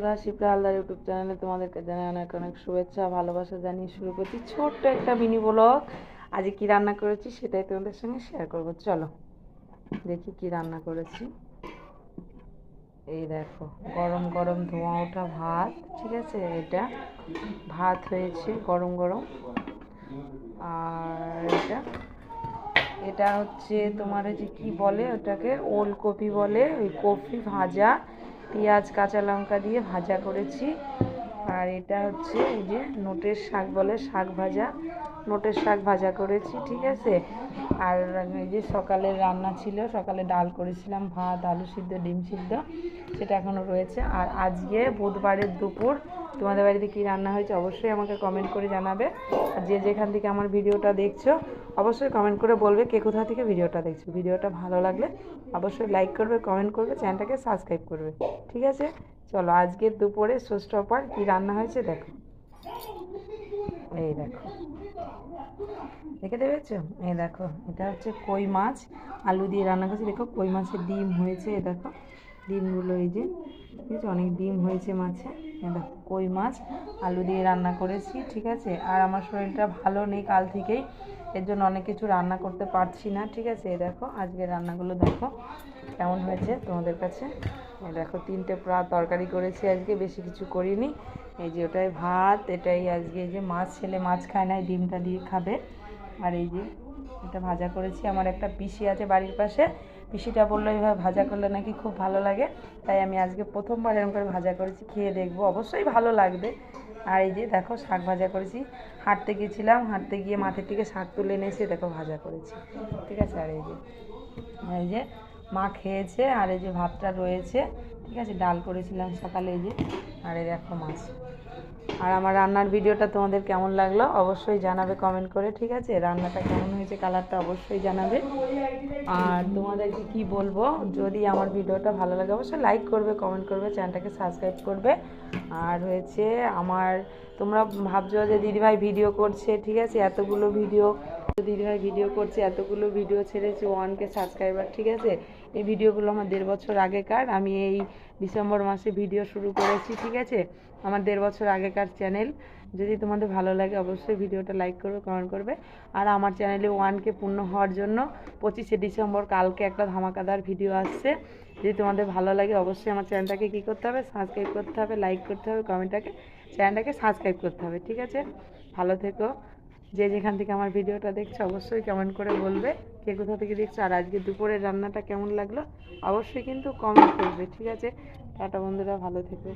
বন্ধুরা, শিপ্রা হালদার ইউটিউব চ্যানেলে তোমাদেরকে জানাই অনেক অনেক শুভেচ্ছা ভালোবাসা জানিয়ে শুরু করছি ছোট্ট একটা মিনি ব্লগ। আজকে কি রান্না করেছি সেটাই তোমাদের সঙ্গে শেয়ার করব। চলো দেখি কি রান্না করেছি। এই দেখো, গরম গরম ধোঁয়া ওঠা ভাত, ঠিক আছে, এটা ভাত হয়েছে গরম গরম। আর এটা হচ্ছে তোমার যে কি বলে ওটাকে, ওলকপি বলে, ওই কপি ভাজা, পেঁয়াজ কাঁচা লঙ্কা দিয়ে ভাজা করেছি। আর এটা হচ্ছে এই যে নোটের শাক বলে, শাক ভাজা, নোটের শাক ভাজা করেছি, ঠিক আছে। আর এই যে সকালের রান্না ছিল, সকালে ডাল করেছিলাম, ভাত, আলু সিদ্ধ, ডিম সিদ্ধ, সেটা এখনও রয়েছে। আর আজকে বুধবারের দুপুর তোমাদের বাড়িতে কী রান্না হয়েছে অবশ্যই আমাকে কমেন্ট করে জানাবে। আর যে যেখান থেকে আমার ভিডিওটা দেখছো অবশ্যই কমেন্ট করে বলবে কে কোথা থেকে ভিডিওটা দেখছো। ভিডিওটা ভালো লাগলে অবশ্যই লাইক করবে, কমেন্ট করবে, চ্যানেলটাকে সাবস্ক্রাইব করবে, ঠিক আছে। চলো আজকের দুপুরে শোস্টপার কী রান্না হয়েছে দেখো। এই দেখো, দেখে পেয়েছো? এই দেখো, এটা হচ্ছে কই মাছ আলু দিয়ে রান্না করছি। দেখো কই মাছের ডিম হয়েছে, এ দেখো ডিমগুলো, এই যে ঠিক আছে, অনেক ডিম হয়েছে মাছে। এ দেখো কই মাছ আলু দিয়ে রান্না করেছি, ঠিক আছে। আর আমার শরীরটা ভালো নেই কাল থেকেই, এর জন্য অনেক কিছু রান্না করতে পারছি না, ঠিক আছে। এই দেখো আজকে রান্নাগুলো দেখো কেমন হয়েছে তোমাদের কাছে। এই দেখো 3টে তরকারি করেছি আজকে, বেশি কিছু করিনি। এই যে ওটাই ভাত, এটাই আজকে যে মাছ, ছেলে মাছ খায় না, ডিমটা দিয়ে খাবে। আর এই যে এটা ভাজা করেছি। আমার একটা পিসি আছে বাড়ির পাশে, পিসিটা বললো এইভাবে ভাজা করলে নাকি খুব ভালো লাগে, তাই আমি আজকে প্রথমবার এরকম করে ভাজা করেছি, খেয়ে দেখবো, অবশ্যই ভালো লাগবে। আর এই যে দেখো শাক ভাজা করেছি, হাঁটতে গেছিলাম, হাঁটতে গিয়ে মাঠের থেকে শাক তুলে এনে এসে দেখো ভাজা করেছি, ঠিক আছে। আর এই যে মা খেয়েছে, আর এই যে ভাতটা রয়েছে, ঠিক আছে, ডাল করেছিলাম সকালে, এই যে। আর এই দেখো মাছ। আর আমার রান্নার ভিডিওটা তোমাদের কেমন লাগলো অবশ্যই জানাবে কমেন্ট করে, ঠিক আছে। রান্নাটা কেমন হয়েছে, কালারটা অবশ্যই জানাবে। আর তোমাদেরকে কি বলবো, যদি আমার ভিডিওটা ভালো লাগে অবশ্যই লাইক করবে, কমেন্ট করবে, চ্যানেলটাকে সাবস্ক্রাইব করবে। আর হয়েছে আমার, তোমরা ভাবছো যে দিদিভাই ভিডিও করছে, ঠিক আছে, এতগুলো ভিডিও, দিদিভাই ভিডিও করছে, এতগুলো ভিডিও ছেড়েছে, 1K সাবস্ক্রাইবার, ঠিক আছে। এই ভিডিওগুলো আমার 1.5 বছর আগেকার, আমি এই ডিসেম্বর মাসে ভিডিও শুরু করেছি, ঠিক আছে। আমার 1.5 বছর আগেকার চ্যানেল। যদি তোমাদের ভালো লাগে অবশ্যই ভিডিওটা লাইক করবে, কমেন্ট করবে। আর আমার চ্যানেলে 1K পূর্ণ হওয়ার জন্য 25শে ডিসেম্বর কালকে একটা ধামাকাদার ভিডিও আসছে। যদি তোমাদের ভালো লাগে অবশ্যই আমার চ্যানেলটাকে কী করতে হবে, সাবস্ক্রাইব করতে হবে, লাইক করতে হবে, চ্যানেলটাকে সাবস্ক্রাইব করতে হবে, ঠিক আছে। ভালো থেকো। যে যেখান থেকে আমার ভিডিওটা দেখছো অবশ্যই কমেন্ট করে বলবে কে কোথা থেকে দেখছো। আর আজকে দুপুরের রান্নাটা কেমন লাগলো অবশ্যই কিন্তু কমেন্ট করবে, ঠিক আছে। টাটা বন্ধুরা, ভালো থেকো।